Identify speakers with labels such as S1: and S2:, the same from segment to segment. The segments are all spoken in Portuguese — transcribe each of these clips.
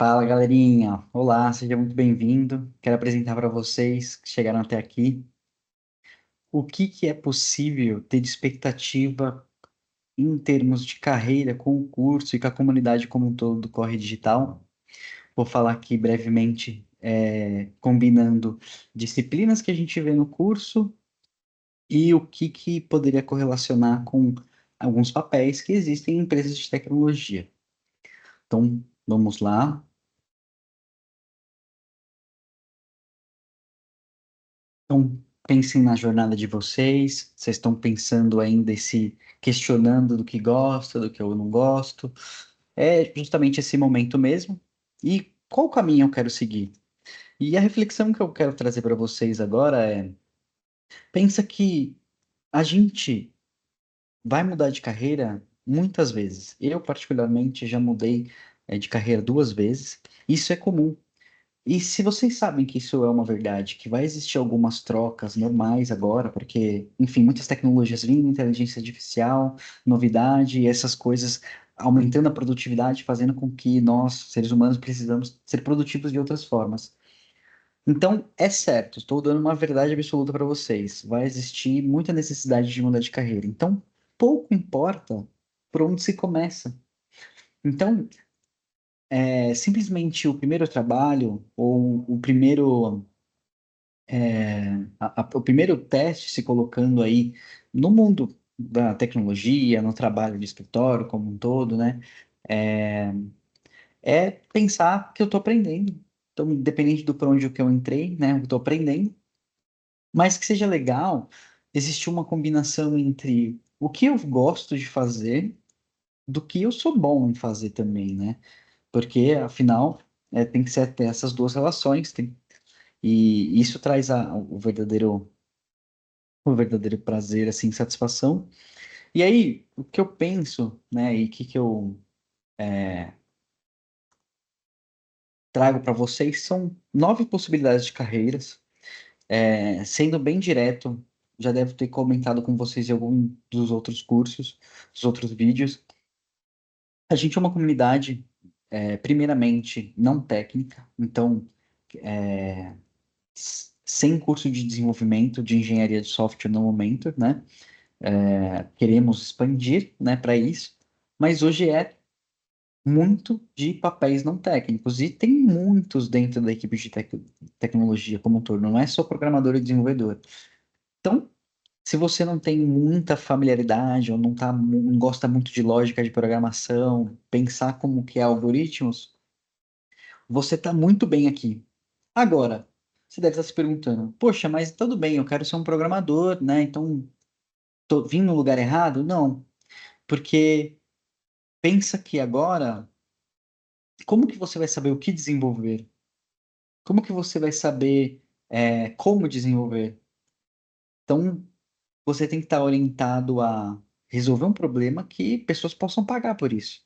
S1: Fala, galerinha. Olá, seja muito bem-vindo. Quero apresentar para vocês que chegaram até aqui o que é possível ter de expectativa em termos de carreira com o curso e com a comunidade como um todo do Corre Digital. Vou falar aqui brevemente, combinando disciplinas que a gente vê no curso e o que poderia correlacionar com alguns papéis que existem em empresas de tecnologia. Então, vamos lá. Então, pensem na jornada de vocês. Vocês estão pensando ainda e se questionando do que gosta, do que eu não gosto. É justamente esse momento mesmo. E qual caminho eu quero seguir? E a reflexão que eu quero trazer para vocês agora é: pensa que a gente vai mudar de carreira muitas vezes. Eu, particularmente, já mudei, de carreira duas vezes. Isso é comum. E se vocês sabem que isso é uma verdade, que vai existir algumas trocas normais agora, porque, enfim, muitas tecnologias vindo, inteligência artificial, novidade, e essas coisas aumentando a produtividade, fazendo com que nós, seres humanos, precisamos ser produtivos de outras formas. Então, é certo, estou dando uma verdade absoluta para vocês. Vai existir muita necessidade de mudar de carreira. Então, pouco importa por onde se começa. Então, simplesmente o primeiro trabalho ou o primeiro o primeiro teste se colocando aí no mundo da tecnologia, no trabalho de escritório como um todo, né? É, é pensar que eu estou aprendendo. Então, independente do para onde que eu entrei, né? Eu estou aprendendo, mas que seja legal existir uma combinação entre o que eu gosto de fazer do que eu sou bom em fazer também, né? Porque, afinal, tem que ser ter essas duas relações, e isso traz o verdadeiro prazer, assim, satisfação. E aí, o que eu penso, né, e o que eu trago para vocês são nove possibilidades de carreiras. Sendo bem direto, já devo ter comentado com vocês em algum dos outros cursos, dos outros vídeos. A gente é uma comunidade, primeiramente, não técnica, então, sem curso de desenvolvimento de engenharia de software no momento, né? Queremos expandir, né, para isso, mas hoje é muito de papéis não técnicos, e tem muitos dentro da equipe de tecnologia como um todo, não é só programador e desenvolvedor. Então, se você não tem muita familiaridade ou não gosta muito de lógica de programação, pensar como que é algoritmos, você está muito bem aqui. Agora, você deve estar se perguntando, poxa, mas tudo bem, eu quero ser um programador, né? Então, tô vindo no lugar errado? Não, porque pensa que agora, como que você vai saber o que desenvolver? Como que você vai saber como desenvolver? Então, você tem que estar orientado a resolver um problema que pessoas possam pagar por isso.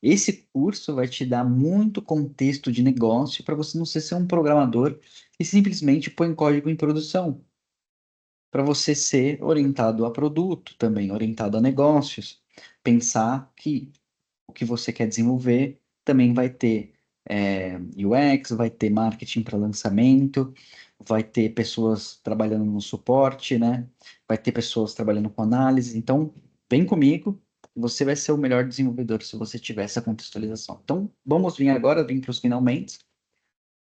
S1: Esse curso vai te dar muito contexto de negócio para você não ser um programador e simplesmente põe código em produção. Para você ser orientado a produto também, orientado a negócios. Pensar que o que você quer desenvolver também vai ter UX, vai ter marketing para lançamento, vai ter pessoas trabalhando no suporte, né? Vai ter pessoas trabalhando com análise. Então, vem comigo, você vai ser o melhor desenvolvedor se você tiver essa contextualização. Então, vamos vir agora, vir para os finalmente.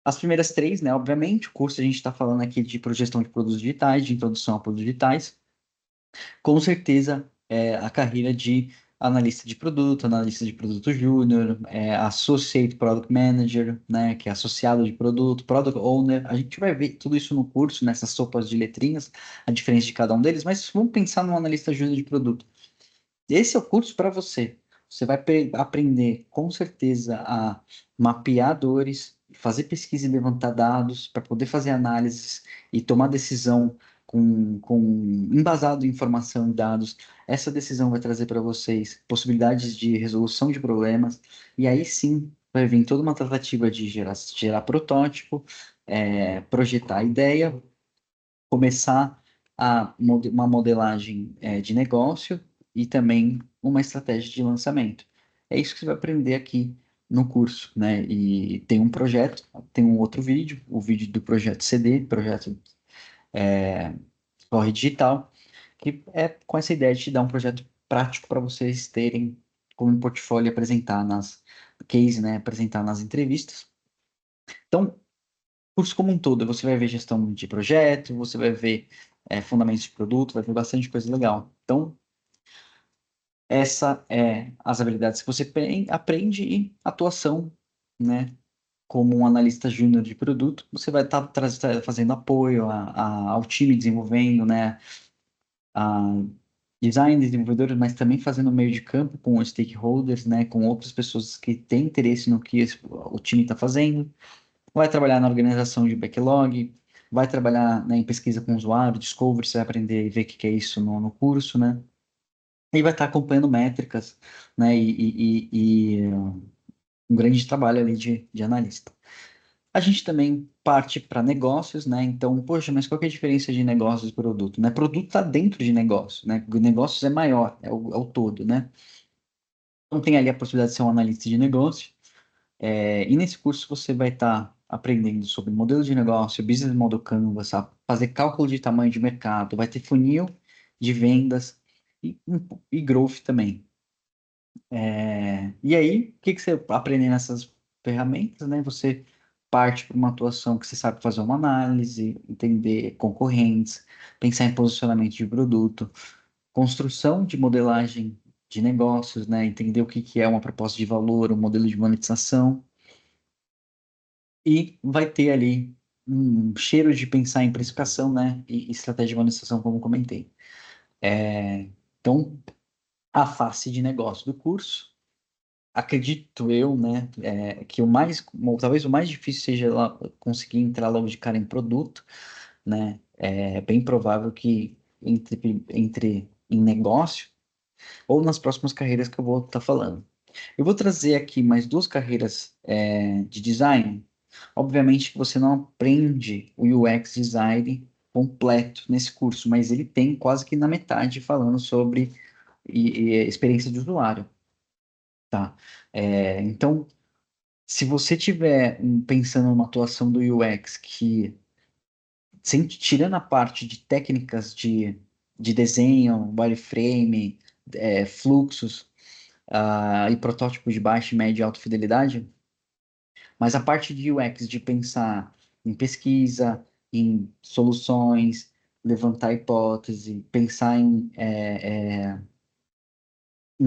S1: As primeiras três, né? Obviamente, o curso a gente está falando aqui de gestão de produtos digitais, de introdução a produtos digitais. Com certeza, a carreira de analista de produto júnior, associate product manager, né, que é associado de produto, product owner. A gente vai ver tudo isso no curso, nessas sopas de letrinhas, a diferença de cada um deles, mas vamos pensar no analista júnior de produto. Esse é o curso para você. Você vai aprender, com certeza, a mapear dores, fazer pesquisa e levantar dados para poder fazer análises e tomar decisão com embasado em informação e dados. Essa decisão vai trazer para vocês possibilidades de resolução de problemas, e aí sim vai vir toda uma tratativa de gerar protótipo, projetar ideia, começar uma modelagem de negócio e também uma estratégia de lançamento. É isso que você vai aprender aqui no curso, né? E tem um projeto, tem um outro vídeo, o vídeo do projeto CD, projeto Corre Digital, que é com essa ideia de te dar um projeto prático para vocês terem como um portfólio e apresentar nas case, né? Apresentar nas entrevistas. Então, curso como um todo, você vai ver gestão de projeto, você vai ver fundamentos de produto, vai ver bastante coisa legal. Então, essa é as habilidades que você aprende e atuação, né? Como um analista júnior de produto, você vai estar fazendo apoio ao time desenvolvendo, né? A design, desenvolvedores, mas também fazendo meio de campo com os stakeholders, né? Com outras pessoas que têm interesse no que o time está fazendo. Vai trabalhar na organização de backlog, vai trabalhar, né, em pesquisa com o usuário, discovery, você vai aprender e ver o que é isso no curso, né? E vai estar acompanhando métricas, né? Um grande trabalho ali de analista. A gente também parte para negócios, né? Então, poxa, mas qual que é a diferença de negócios e produto, né? Produto está dentro de negócio, né? Negócios é maior, é o todo, né? Então, tem ali a possibilidade de ser um analista de negócio. E nesse curso você vai estar aprendendo sobre modelo de negócio, business model canvas, fazer cálculo de tamanho de mercado, vai ter funil de vendas e growth também. E aí, o que que você aprende nessas ferramentas, né? Você parte para uma atuação que você sabe fazer uma análise, entender concorrentes, pensar em posicionamento de produto, construção de modelagem de negócios, né? Entender o que que é uma proposta de valor, um modelo de monetização, e vai ter ali um cheiro de pensar em precificação, né? E estratégia de monetização, como comentei. Então, a face de negócio do curso. Acredito eu, né, que talvez o mais difícil seja conseguir entrar logo de cara em produto, né, é bem provável que entre em negócio ou nas próximas carreiras que eu vou estar falando. Eu vou trazer aqui mais duas carreiras de design. Obviamente que você não aprende o UX design completo nesse curso, mas ele tem quase que na metade falando sobre experiência de usuário, tá? Então, se você tiver pensando numa atuação do UX que, tirando a parte de técnicas de desenho, wireframe, fluxos, e protótipos de baixa, média e alta fidelidade, mas a parte de UX, de pensar em pesquisa, em soluções, levantar hipótese, pensar em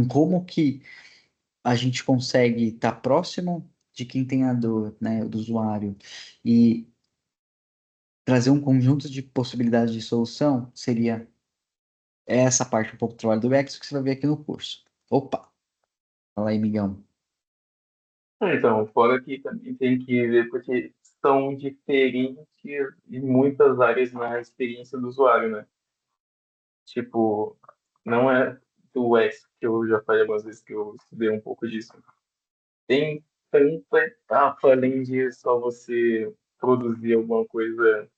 S1: como que a gente consegue estar próximo de quem tem a dor, né, do usuário, e trazer um conjunto de possibilidades de solução, seria essa parte um pouco do trabalho do UX que você vai ver aqui no curso. Opa, fala aí, Migão.
S2: Então, fora que também tem que ver porque são diferentes em muitas áreas na experiência do usuário, né? Tipo, não é do UX, que eu já falei algumas vezes que eu estudei um pouco disso. Tem tanta etapa além de só você produzir alguma coisa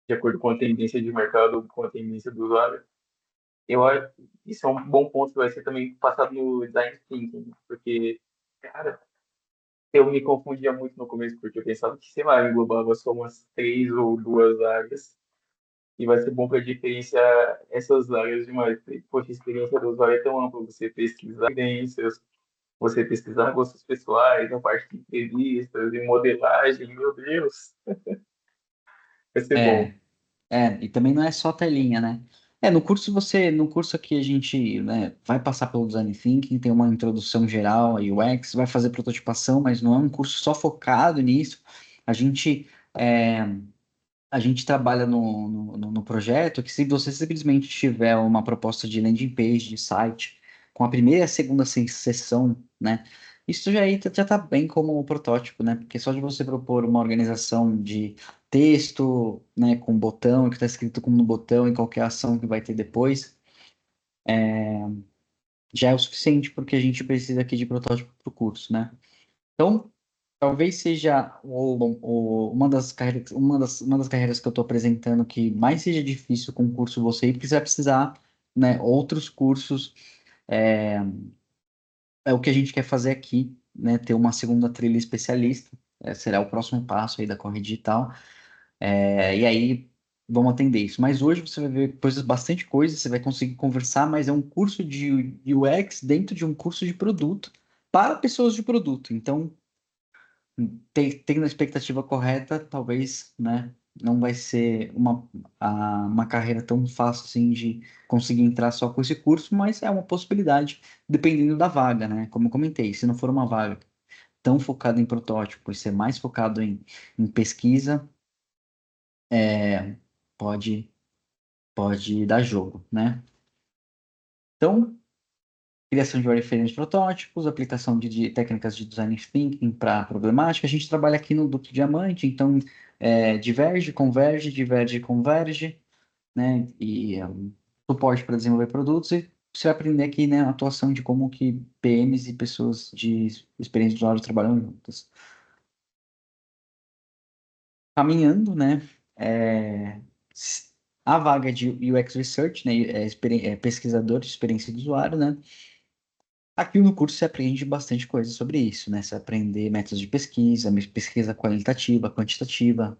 S2: de acordo com a tendência de mercado, com a tendência do usuário. Eu acho isso é um bom ponto que vai ser também passado no design thinking, porque, cara, eu me confundia muito no começo, porque eu pensava que, sei lá, englobava só umas três ou duas áreas, e vai ser bom para diferenciar essas áreas demais. Poxa, a experiência do usuário é tão ampla, você pesquisar evidências, você pesquisar gostos pessoais, a parte de entrevistas e modelagem, meu Deus, vai ser bom.
S1: É, e também não é só telinha, né? No curso aqui a gente, né, vai passar pelo Design Thinking, tem uma introdução geral a UX, vai fazer prototipação, mas não é um curso só focado nisso. A gente, é, a gente trabalha no projeto que se você simplesmente tiver uma proposta de landing page, de site, com a primeira e a segunda sessão, né? Isso já está bem como um protótipo, né? Porque só de você propor uma organização de texto, né, com botão, que está escrito como no botão, em qualquer ação que vai ter depois, já é o suficiente porque a gente precisa aqui de protótipo para o curso, né? Então, talvez seja uma das carreiras que eu estou apresentando que mais seja difícil com o curso você ir, porque você vai precisar, né, outros cursos é o que a gente quer fazer aqui, né? Ter uma segunda trilha especialista, será o próximo passo aí da Corre Digital. E aí vamos atender isso. Mas hoje você vai ver bastante coisa, você vai conseguir conversar, mas é um curso de UX dentro de um curso de produto para pessoas de produto. Então, tendo a expectativa correta, talvez, né, não vai ser uma carreira tão fácil assim de conseguir entrar só com esse curso, mas é uma possibilidade, dependendo da vaga, né? Como eu comentei, se não for uma vaga tão focada em protótipo e ser mais focado em pesquisa, é, pode, pode dar jogo, né? Então, criação de wireframes de protótipos, aplicação de técnicas de design thinking para problemática. A gente trabalha aqui no duplo diamante, então diverge, converge, né? E suporte para desenvolver produtos e você vai aprender aqui, né, a atuação de como que PMs e pessoas de experiência de usuário trabalham juntas. Caminhando, né? é, s- a vaga de UX Research, né? Pesquisador de experiência de usuário, né? Aqui no curso você aprende bastante coisa sobre isso, né? Você aprende métodos de pesquisa, pesquisa qualitativa, quantitativa.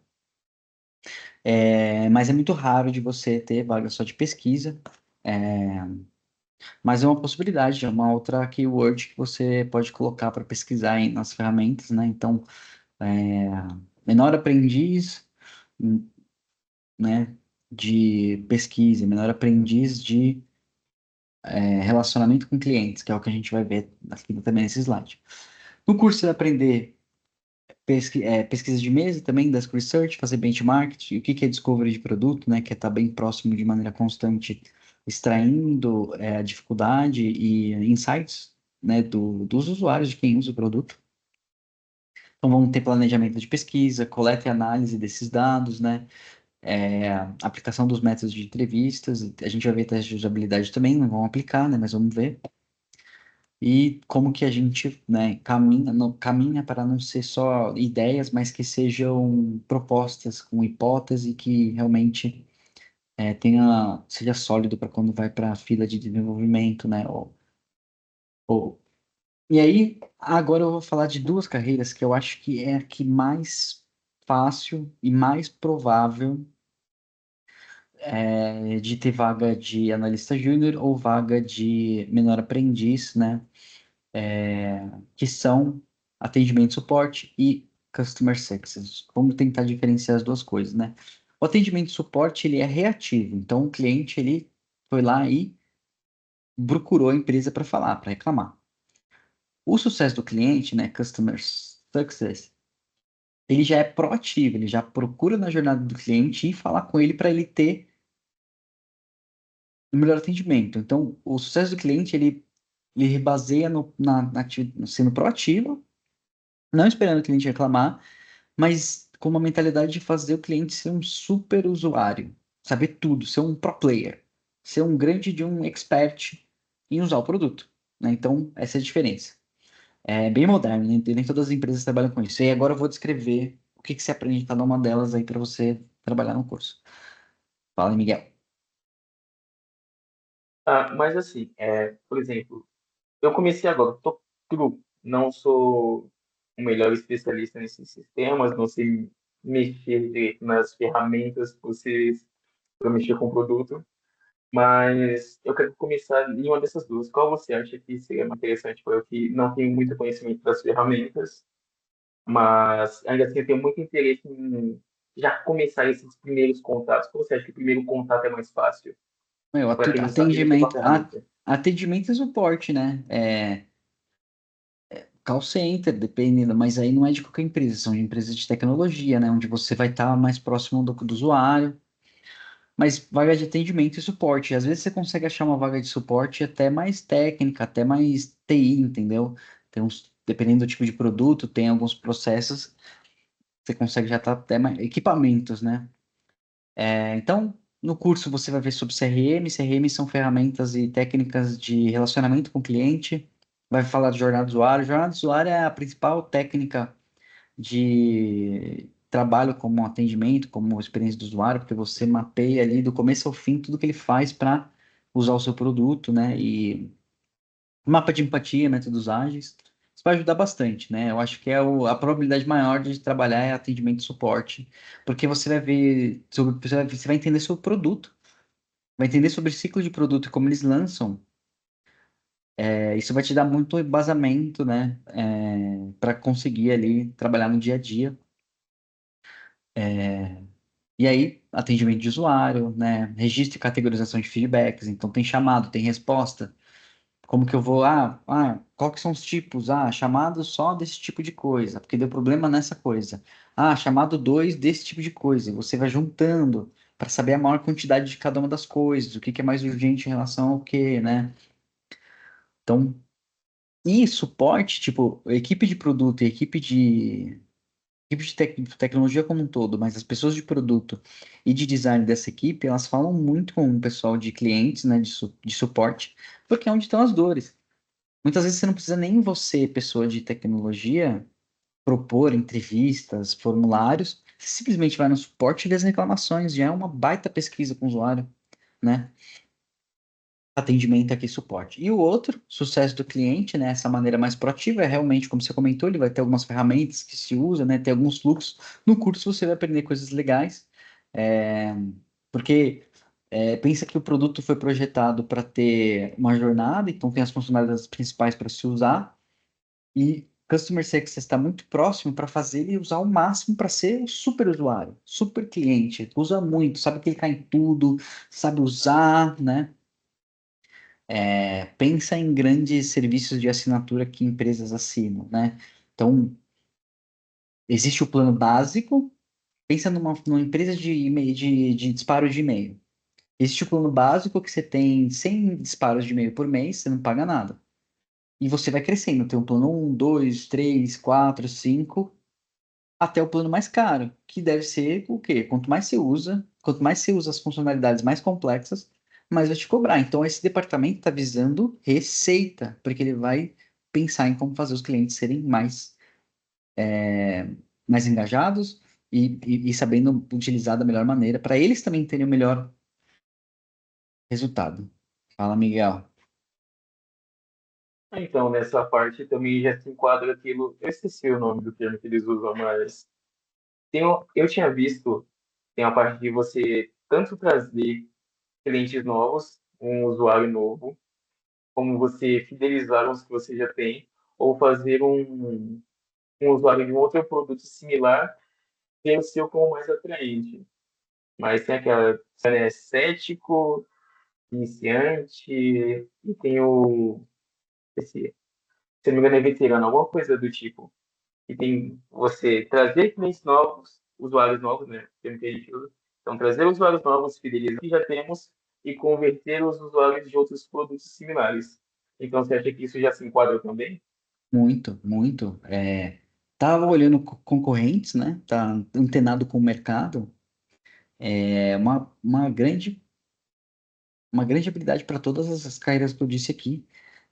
S1: Mas é muito raro de você ter vaga só de pesquisa. É, mas é uma possibilidade, é uma outra keyword que você pode colocar para pesquisar nas ferramentas, né? Então, é, menor aprendiz, né, de pesquisa, menor aprendiz de relacionamento com clientes, que é o que a gente vai ver aqui também nesse slide. No curso você vai aprender pesquisa de mesa também, desk research, fazer benchmark, o que que é discovery de produto, né, que é estar bem próximo de maneira constante, extraindo a dificuldade e insights, né, dos usuários, de quem usa o produto. Então vamos ter planejamento de pesquisa, coleta e análise desses dados, né, aplicação dos métodos de entrevistas, a gente vai ver testes de usabilidade também, não vão aplicar, né, mas vamos ver. E como que a gente, né, caminha para não ser só ideias, mas que sejam propostas com hipótese que realmente seja sólido para quando vai para a fila de desenvolvimento, né? Ou... E aí, agora eu vou falar de duas carreiras que eu acho que é a que mais fácil e mais provável de ter vaga de analista júnior ou vaga de menor aprendiz, né? Que são atendimento e suporte e customer success. Vamos tentar diferenciar as duas coisas, né? O atendimento e suporte, ele é reativo. Então, o cliente, ele foi lá e procurou a empresa para falar, para reclamar. O sucesso do cliente, né, customer success, ele já é proativo, ele já procura na jornada do cliente e falar com ele para ele ter o melhor atendimento. Então, o sucesso do cliente, ele baseia sendo proativo, não esperando o cliente reclamar, mas com uma mentalidade de fazer o cliente ser um super usuário, saber tudo, ser um pro player, ser um grande de um expert em usar o produto, né? Então, essa é a diferença. É bem moderno, né? Nem todas as empresas trabalham com isso. E agora eu vou descrever o que que você aprende em cada uma delas aí para você trabalhar no curso. Fala, Miguel.
S2: Mas assim, por exemplo, eu comecei agora, tô cru, não sou o melhor especialista nesses sistemas, não sei mexer direito nas ferramentas possíveis para mexer com o produto, mas eu quero começar em uma dessas duas. Qual você acha que seria mais interessante para eu que não tenho muito conhecimento das ferramentas, mas ainda assim eu tenho muito interesse em já começar esses primeiros contatos? Qual você acha que o primeiro contato é mais fácil
S1: Meu,
S2: para quem não sabe mexer com a ferramenta?
S1: atendimento e suporte, né? Call center, dependendo, mas aí não é de qualquer empresa, são de empresas de tecnologia, né? Onde você vai estar mais próximo do usuário. Mas vaga de atendimento e suporte. Às vezes você consegue achar uma vaga de suporte até mais técnica, até mais TI, entendeu? Dependendo do tipo de produto, tem alguns processos, você consegue já estar até mais, equipamentos, né? Então, no curso você vai ver sobre CRM. CRM são ferramentas e técnicas de relacionamento com o cliente. Vai falar de jornada do usuário. Jornada do usuário é a principal técnica de trabalho como atendimento, como experiência do usuário, porque você mapeia ali do começo ao fim tudo que ele faz para usar o seu produto, né? Mapa de empatia, métodos ágeis. Isso vai ajudar bastante, né? Eu acho que a probabilidade maior de trabalhar é atendimento e suporte, porque você vai ver sobre, você vai entender sobre o produto, vai entender sobre o ciclo de produto e como eles lançam. Isso vai te dar muito embasamento, né? Para conseguir ali trabalhar no dia a dia. E aí, atendimento de usuário, né? Registro e categorização de feedbacks. Então, tem chamado, tem resposta. Como que eu vou, qual que são os tipos? Chamado só desse tipo de coisa, porque deu problema nessa coisa. Chamado 2 desse tipo de coisa. E você vai juntando para saber a maior quantidade de cada uma das coisas, o que que é mais urgente em relação ao que, né? Então, e suporte, tipo, equipe de produto e equipe de tecnologia como um todo, mas as pessoas de produto e de design dessa equipe, elas falam muito com o pessoal de clientes, né, de suporte, porque é onde estão as dores. Muitas vezes você não precisa nem você, pessoa de tecnologia, propor entrevistas, formulários. Você simplesmente vai no suporte e vê as reclamações. Já é uma baita pesquisa com o usuário, né? Atendimento aqui, suporte. E o outro, sucesso do cliente, né? Essa maneira mais proativa é realmente, como você comentou, ele vai ter algumas ferramentas que se usa, né? Tem alguns fluxos. No curso você vai aprender coisas legais. É, porque pensa que o produto foi projetado para ter uma jornada, então tem as funcionalidades principais para se usar. E Customer Success está muito próximo para fazer ele usar o máximo para ser um super usuário, super cliente, usa muito, sabe clicar em tudo, sabe usar, né? Pensa em grandes serviços de assinatura que empresas assinam, né? Então, existe o plano básico, pensa numa empresa de, de disparo de e-mail. Existe o plano básico que você tem 100 disparos de e-mail por mês, você não paga nada. E você vai crescendo, tem um plano um, 2, 3, 4, 5 até o plano mais caro, que deve ser o quê? Quanto mais você usa as funcionalidades mais complexas, mais vai te cobrar. Então, esse departamento está visando receita, porque ele vai pensar em como fazer os clientes serem mais engajados e sabendo utilizar da melhor maneira, para eles também terem o melhor resultado. Fala, Miguel.
S2: Então, nessa parte também já se enquadra aquilo. Eu esqueci o nome do termo que eles usam, mas eu tinha visto, tem a parte de você tanto trazer clientes novos, um usuário novo, como você fidelizar os que você já tem, ou fazer um usuário de um outro produto similar ter o seu como mais atraente. Mas tem aquela, né, cético, iniciante, e tem esse, se não me engano, é veterano, alguma coisa do tipo. E tem você trazer clientes novos, usuários novos, né? Tem que a gente usa. Então, trazer usuários novos, fidelizar que já temos e converter os usuários de outros produtos similares. Então, você acha que isso já se enquadra também?
S1: Muito, muito. Tava olhando concorrentes, né? Tá antenado com o mercado. É uma grande habilidade para todas essas carreiras que eu disse aqui,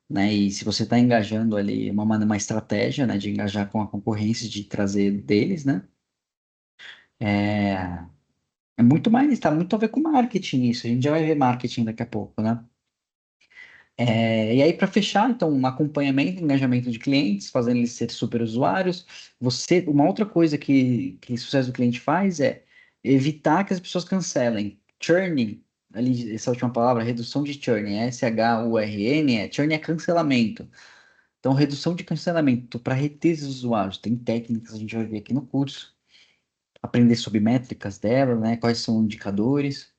S1: né? E se você está engajando ali uma estratégia, né, de engajar com a concorrência, de trazer deles, né? É, é muito mais, está muito a ver com marketing isso. A gente já vai ver marketing daqui a pouco, né? E aí, para fechar, então, um acompanhamento, engajamento de clientes, fazendo eles ser super usuários. Uma outra coisa que o sucesso do cliente faz é evitar que as pessoas cancelem. Churning, ali, essa última palavra, redução de churn, churn churn é cancelamento. Então, redução de cancelamento para reter esses usuários. Tem técnicas, a gente vai ver aqui no curso. Aprender sobre métricas dela, né? Quais são os indicadores.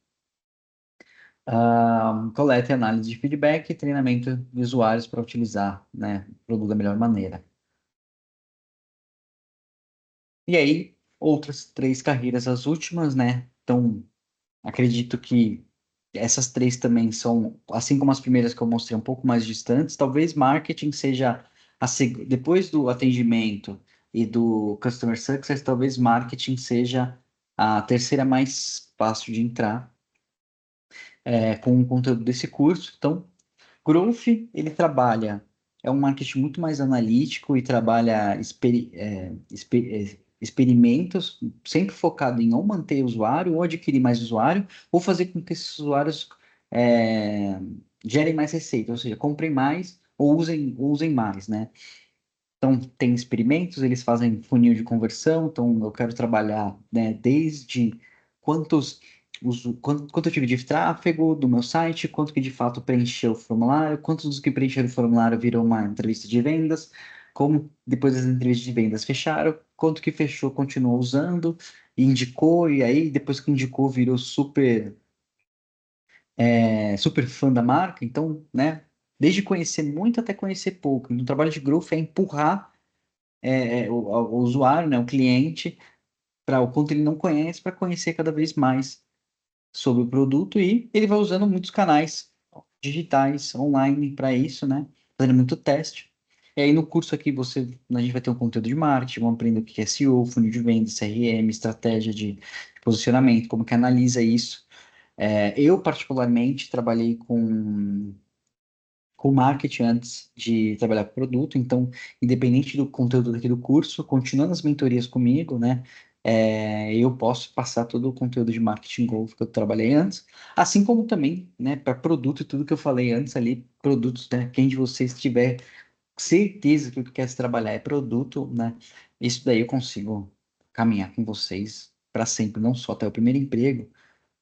S1: Coleta e análise de feedback e treinamento de usuários para utilizar, né, o produto da melhor maneira. E aí, outras três carreiras, as últimas, né? Então, acredito que essas três também são, assim como as primeiras que eu mostrei, um pouco mais distantes. Talvez marketing seja, depois do atendimento e do customer success, talvez marketing seja a terceira mais fácil de entrar, com o conteúdo desse curso. Então, Growth, ele trabalha, é um marketing muito mais analítico e trabalha experimentos, sempre focado em ou manter usuário, ou adquirir mais usuário, ou fazer com que esses usuários é, gerem mais receita, ou seja, comprem mais ou usem mais, né? Então, tem experimentos, eles fazem funil de conversão, então eu quero trabalhar, né, desde quantos, quanto eu tive de tráfego do meu site, quanto que de fato preencheu o formulário, quantos dos que preencheram o formulário viram uma entrevista de vendas, como depois das entrevistas de vendas fecharam, quanto que fechou continuou usando, e indicou, e aí depois que indicou virou super fã da marca, então, né, desde conhecer muito até conhecer pouco. Então, o trabalho de growth é empurrar o usuário, né, o cliente, para o quanto ele não conhece, para conhecer cada vez mais sobre o produto e ele vai usando muitos canais digitais, online para isso, né? Fazendo muito teste. E aí no curso aqui a gente vai ter um conteúdo de marketing, vamos aprender o que é SEO, funil de vendas, CRM, estratégia de posicionamento, como que analisa isso. Eu particularmente trabalhei com marketing antes de trabalhar com produto, então, independente do conteúdo daqui do curso, continuando as mentorias comigo, né, eu posso passar todo o conteúdo de marketing growth que eu trabalhei antes, assim como também, né, para produto e tudo que eu falei antes ali, produtos, né, quem de vocês tiver certeza que o que quer se trabalhar é produto, né, isso daí eu consigo caminhar com vocês para sempre, não só até o primeiro emprego,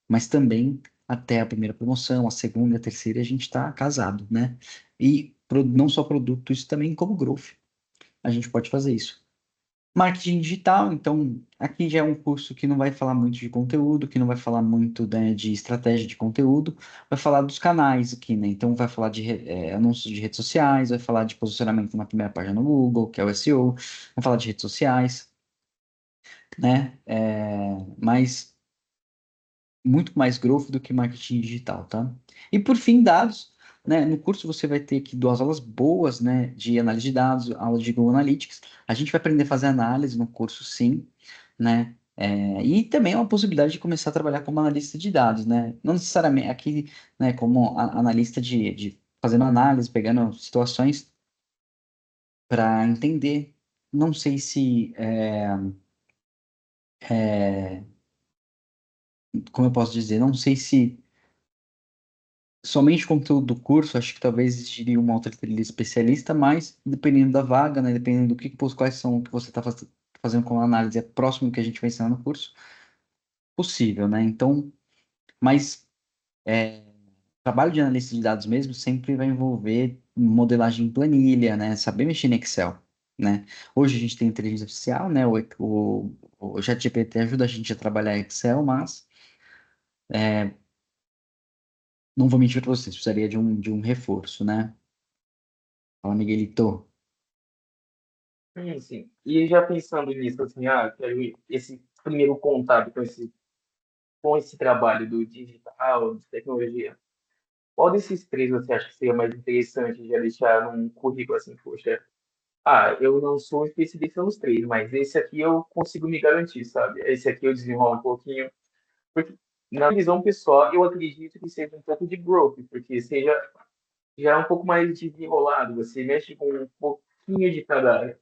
S1: mas também até a primeira promoção, a segunda, a terceira, a gente está casado, né? E não só produto, isso também como growth. A gente pode fazer isso. Marketing digital, então, aqui já é um curso que não vai falar muito de conteúdo, que não vai falar muito, né, de estratégia de conteúdo, vai falar dos canais aqui, né? Então, vai falar de anúncios de redes sociais, vai falar de posicionamento na primeira página no Google, que é o SEO, vai falar de redes sociais, né? Mas muito mais growth do que marketing digital, tá? E por fim, dados, né? No curso você vai ter aqui duas aulas boas, né? De análise de dados, aula de Google Analytics. A gente vai aprender a fazer análise no curso, sim, né? E também é uma possibilidade de começar a trabalhar como analista de dados, né? Não necessariamente aqui, né? Como analista de fazendo análise, pegando situações para entender. Não sei se, é, como eu posso dizer, não sei se somente o conteúdo do curso, acho que talvez existiria uma outra trilha especialista, mas dependendo da vaga, né, dependendo do quais são o que você está fazendo com a análise, é próximo do que a gente vai ensinar no curso, possível, né? Então, mas trabalho de analista de dados mesmo sempre vai envolver modelagem em planilha, né? Saber mexer em Excel, né? Hoje a gente tem inteligência artificial, né? O ChatGPT ajuda a gente a trabalhar Excel, mas não vou mentir para vocês, precisaria de um reforço, né? Fala, Miguelito.
S2: Sim. E já pensando nisso, assim, quero esse primeiro contato com esse trabalho do digital, de tecnologia. Qual desses três você acha que seria mais interessante já deixar num currículo assim, poxa, eu não sou especialista nos três, mas esse aqui eu consigo me garantir, sabe? Esse aqui eu desenrolo um pouquinho. Porque, na visão pessoal, eu acredito que seja um pouco de growth, porque seja já é um pouco mais desenrolado, você mexe com um pouquinho de cada área.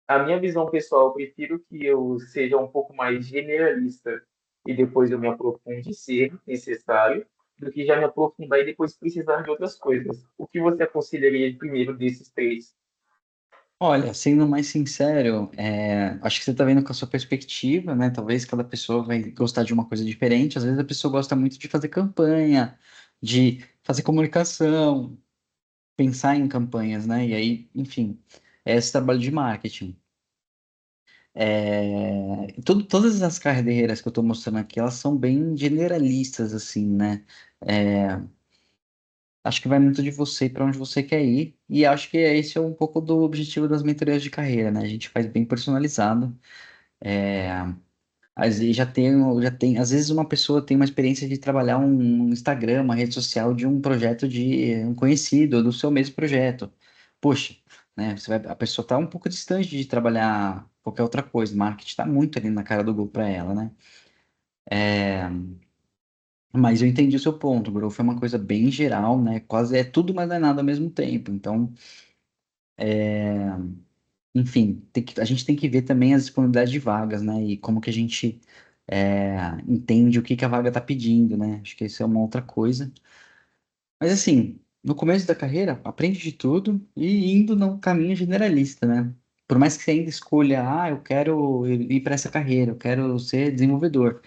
S2: A minha visão pessoal, eu prefiro que eu seja um pouco mais generalista e depois eu me aprofunde se necessário, do que já me aprofundar e depois precisar de outras coisas. O que você aconselharia de primeiro desses três?
S1: Olha, sendo mais sincero, acho que você está vendo com a sua perspectiva, né? Talvez cada pessoa vai gostar de uma coisa diferente. Às vezes a pessoa gosta muito de fazer campanha, de fazer comunicação, pensar em campanhas, né? E aí, enfim, é esse trabalho de marketing. Todas as carreiras que eu estou mostrando aqui, elas são bem generalistas, assim, né? É, acho que vai muito de você para onde você quer ir. E acho que esse é um pouco do objetivo das mentorias de carreira, né? A gente faz bem personalizado. Às vezes às vezes uma pessoa tem uma experiência de trabalhar um Instagram, uma rede social de um projeto de um conhecido, ou do seu mesmo projeto. Poxa, né? A pessoa está um pouco distante de trabalhar qualquer outra coisa. Marketing está muito ali na cara do gol para ela, né? Mas eu entendi o seu ponto. Growth é uma coisa bem geral, né? Quase é tudo, mas não é nada ao mesmo tempo. Então, enfim, a gente tem que ver também as disponibilidades de vagas, né? E como que a gente entende o que que a vaga está pedindo, né? Acho que isso é uma outra coisa. Mas assim. no começo da carreira, aprende de tudo e indo no caminho generalista, né? Por mais que você ainda escolha, eu quero ir para essa carreira, eu quero ser desenvolvedor.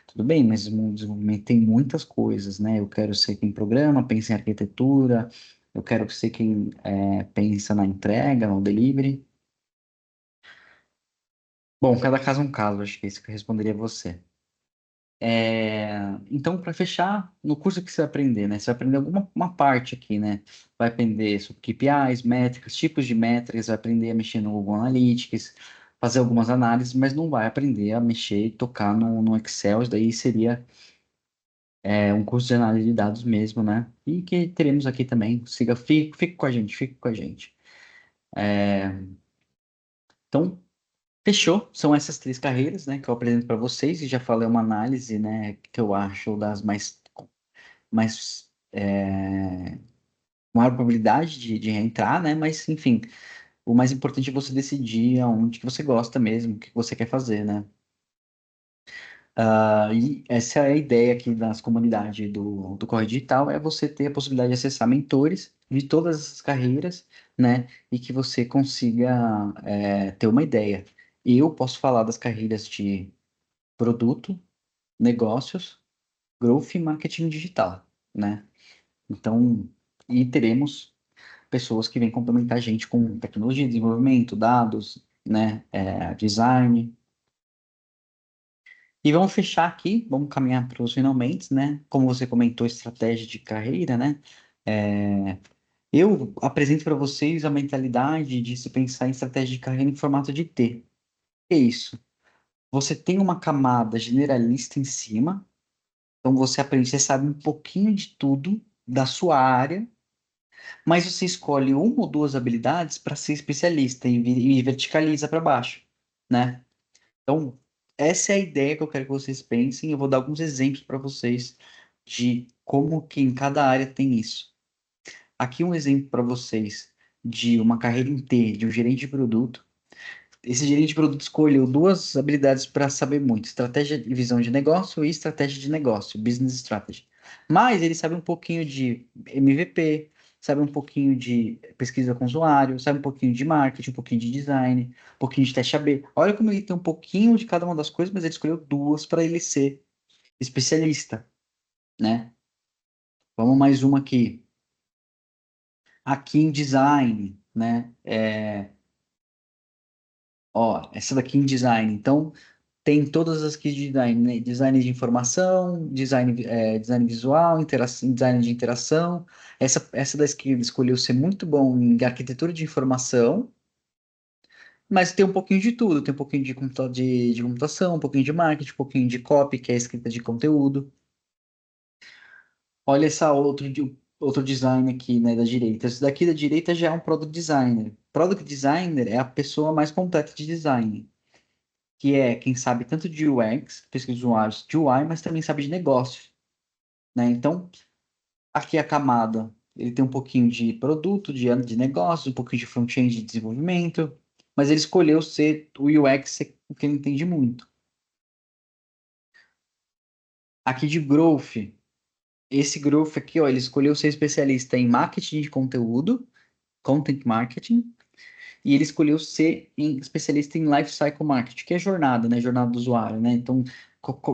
S1: Tudo bem, mas o mundo do desenvolvimento tem muitas coisas, né? Eu quero ser quem programa, pensa em arquitetura, eu quero ser quem pensa na entrega, no delivery. Bom, cada caso é um caso, acho que é isso que eu responderia a você. Então, para fechar, no curso que você vai aprender, né? Você vai aprender alguma uma parte aqui, né? Vai aprender sobre KPIs, métricas, tipos de métricas, vai aprender a mexer no Google Analytics, fazer algumas análises, mas não vai aprender a mexer e tocar no Excel. Isso daí seria um curso de análise de dados mesmo, né? E que teremos aqui também. Fique com a gente, fique com a gente. Então, fechou. São essas três carreiras, né, que eu apresento para vocês e já falei uma análise, né, que eu acho das mais maior probabilidade de reentrar, né? Mas, enfim, o mais importante é você decidir aonde que você gosta mesmo, o que você quer fazer, né? E essa é a ideia aqui das comunidades do Correio Digital, é você ter a possibilidade de acessar mentores de todas as carreiras, né? E que você consiga ter uma ideia. Eu posso falar das carreiras de produto, negócios, growth e marketing digital, né? Então, e teremos pessoas que vêm complementar a gente com tecnologia, desenvolvimento, dados, né, design. E vamos fechar aqui, vamos caminhar para os finalmente, né? Como você comentou, estratégia de carreira, né? É, eu apresento para vocês a mentalidade de se pensar em estratégia de carreira em formato de T. É isso. Você tem uma camada generalista em cima, então você aprende, você sabe um pouquinho de tudo da sua área, mas você escolhe uma ou duas habilidades para ser especialista e verticaliza para baixo, né? Então, essa é a ideia que eu quero que vocês pensem. Eu vou dar alguns exemplos para vocês de como que em cada área tem isso. Aqui um exemplo para vocês de uma carreira em T, de um gerente de produto. Esse gerente de produto escolheu duas habilidades para saber muito: estratégia e visão de negócio e estratégia de negócio, business strategy. Mas ele sabe um pouquinho de MVP, sabe um pouquinho de pesquisa com usuário, sabe um pouquinho de marketing, um pouquinho de design, um pouquinho de teste AB. Olha como ele tem um pouquinho de cada uma das coisas, mas ele escolheu duas para ele ser especialista, né? Vamos mais uma aqui. Aqui em design, né? Ó, essa daqui em design. Então, tem todas as kits de design, né? Design de informação, design visual, design de interação. Essa da esquerda escolheu ser muito bom em arquitetura de informação, mas tem um pouquinho de tudo. Tem um pouquinho de computação, um pouquinho de marketing, um pouquinho de copy, que é a escrita de conteúdo. Olha outro design aqui, né, da direita. Esse daqui da direita já é um product designer. Product designer é a pessoa mais completa de design, que é quem sabe tanto de UX, pesquisa de usuários, de UI, mas também sabe de negócio, né? Então, aqui a camada, ele tem um pouquinho de produto, de negócio, um pouquinho de front-end de desenvolvimento, mas ele escolheu ser o UX, que ele entende muito. Aqui de growth, esse growth aqui, ó, ele escolheu ser especialista em marketing de conteúdo, content marketing, e ele escolheu ser especialista em life cycle marketing, que é jornada, né? Jornada do usuário, né? Então,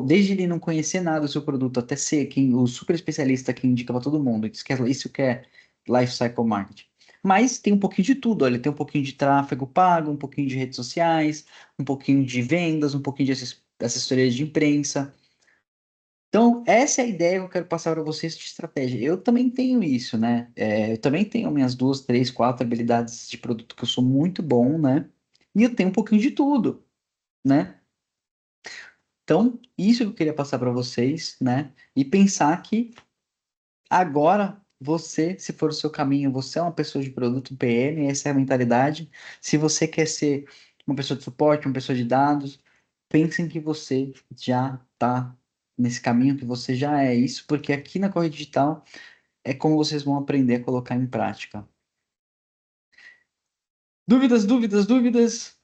S1: desde ele não conhecer nada do seu produto até ser o super especialista que indica para todo mundo, isso que é life cycle marketing. Mas tem um pouquinho de tudo, olha, tem um pouquinho de tráfego pago, um pouquinho de redes sociais, um pouquinho de vendas, um pouquinho de assessoria de imprensa. Então, essa é a ideia que eu quero passar para vocês de estratégia. Eu também tenho isso, né? Eu também tenho minhas duas, três, quatro habilidades de produto que eu sou muito bom, né? E eu tenho um pouquinho de tudo, né? Então, isso que eu queria passar para vocês, né? E pensar que agora você, se for o seu caminho, você é uma pessoa de produto PM, essa é a mentalidade. Se você quer ser uma pessoa de suporte, uma pessoa de dados, pensem que você já está nesse caminho, que você já é isso, porque aqui na Correia Digital é como vocês vão aprender a colocar em prática. Dúvidas, dúvidas, dúvidas?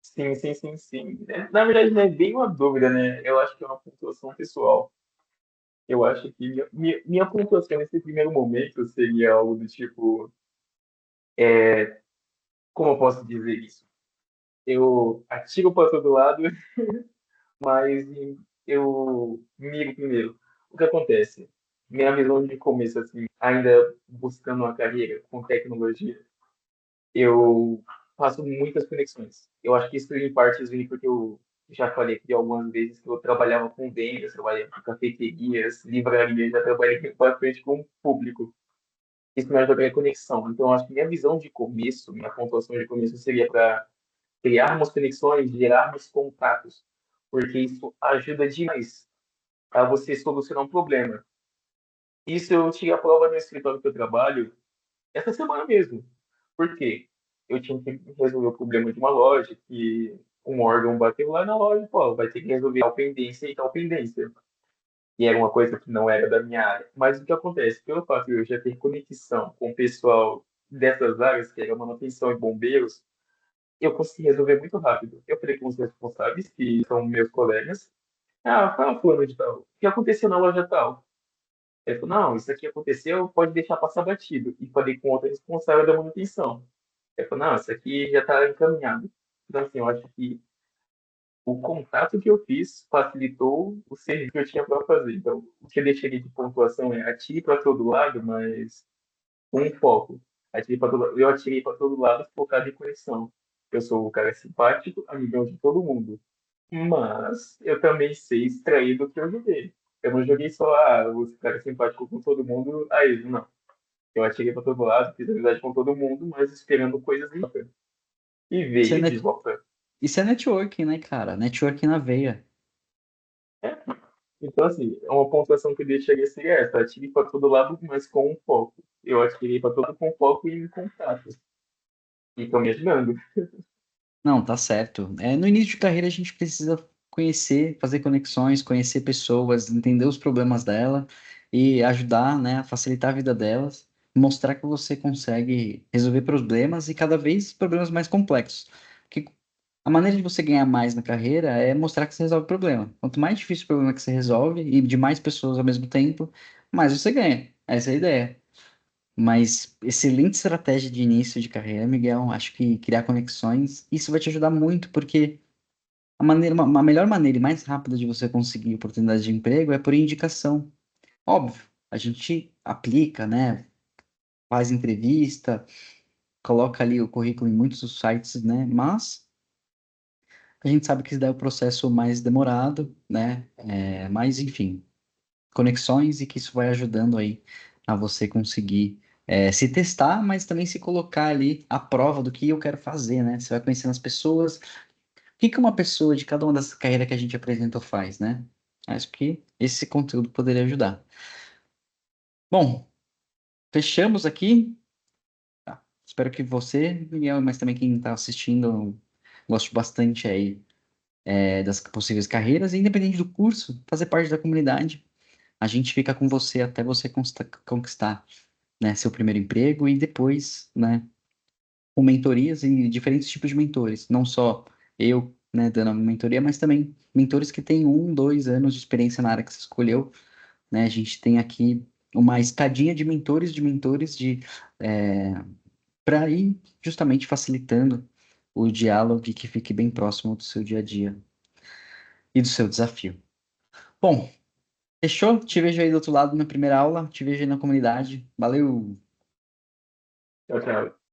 S2: Sim, sim, sim, sim. Na verdade, não é bem uma dúvida, né? Eu acho que é uma pontuação pessoal. Eu acho que minha pontuação nesse primeiro momento seria algo do tipo, como eu posso dizer isso? Eu atiro para todo lado, mas eu miro primeiro. O que acontece? Minha visão de começo, assim, ainda buscando uma carreira com tecnologia, eu faço muitas conexões. Eu acho que isso em partes vem porque eu já falei aqui algumas vezes que eu trabalhava com vendas, trabalhava com cafeterias, livrarias, já trabalhei bastante com o público. Isso me ajuda a criar conexão. Então, eu acho que minha visão de começo, minha pontuação de começo seria para criarmos conexões, gerarmos contatos, porque isso ajuda demais a você solucionar um problema. Isso eu tive a prova no escritório que eu trabalho essa semana mesmo. Por quê? Eu tinha que resolver o problema de uma loja, que um órgão bateu lá na loja, pô, vai ter que resolver tal pendência e tal pendência. E era uma coisa que não era da minha área. Mas o que acontece? Pelo fato de eu já ter conexão com o pessoal dessas áreas, que era manutenção e bombeiros, eu consegui resolver muito rápido. Eu falei com os responsáveis, que são meus colegas. Ah, fala fulano de tal. O que aconteceu na loja tal? Ele falou, não, isso aqui aconteceu, pode deixar passar batido. E falei com outra responsável da manutenção. Ele falou, não, isso aqui já está encaminhado. Então, assim, eu acho que o contato que eu fiz facilitou o serviço que eu tinha para fazer. Então, o que eu deixaria de pontuação é atire para todo lado, mas com um foco. Eu atirei para todo lado focado em conexão. Eu sou o cara simpático, amigão de todo mundo. Mas eu também sei extrair do que eu joguei. Eu não joguei só, o cara simpático com todo mundo, aí, não. Eu atirei para todo lado, fiz amizade com todo mundo, mas esperando coisas de volta. E
S1: Isso é,
S2: veio de volta.
S1: isso é networking, né, cara? Networking na veia.
S2: É. Então, assim, é uma pontuação que eu deixaria seria essa. Atirei para todo lado, mas com um foco. Eu atirei para todo com foco e em contatos. E estão me ajudando.
S1: Não, tá certo. No início de carreira a gente precisa conhecer, fazer conexões, conhecer pessoas, entender os problemas dela e ajudar, né, a facilitar a vida delas, mostrar que você consegue resolver problemas e cada vez problemas mais complexos. Porque a maneira de você ganhar mais na carreira é mostrar que você resolve o problema. Quanto mais difícil o problema que você resolve e de mais pessoas ao mesmo tempo, mais você ganha. Essa é a ideia. Mas excelente estratégia de início de carreira, Miguel. Acho que criar conexões, isso vai te ajudar muito, porque a melhor maneira e mais rápida de você conseguir oportunidade de emprego é por indicação. Óbvio, a gente aplica, né? Faz entrevista, coloca ali o currículo em muitos sites, né? Mas a gente sabe que isso daí é o processo mais demorado, né? Mas enfim, conexões e que isso vai ajudando aí a você conseguir se testar, mas também se colocar ali à prova do que eu quero fazer, né? Você vai conhecendo as pessoas. O que que uma pessoa de cada uma dessas carreiras que a gente apresentou faz, né? Acho que esse conteúdo poderia ajudar. Bom, fechamos aqui. Tá. Espero que você, Miguel, mas também quem está assistindo, goste bastante aí das possíveis carreiras, e independente do curso, fazer parte da comunidade. A gente fica com você até você conquistar, né, seu primeiro emprego e depois, né, com mentorias e diferentes tipos de mentores, não só eu, né, dando a mentoria, mas também mentores que têm 1, 2 anos de experiência na área que você escolheu, né, a gente tem aqui uma escadinha de mentores para ir justamente facilitando o diálogo e que fique bem próximo do seu dia a dia e do seu desafio. Bom, fechou? Te vejo aí do outro lado na primeira aula, te vejo aí na comunidade. Valeu!
S2: Tchau, tchau.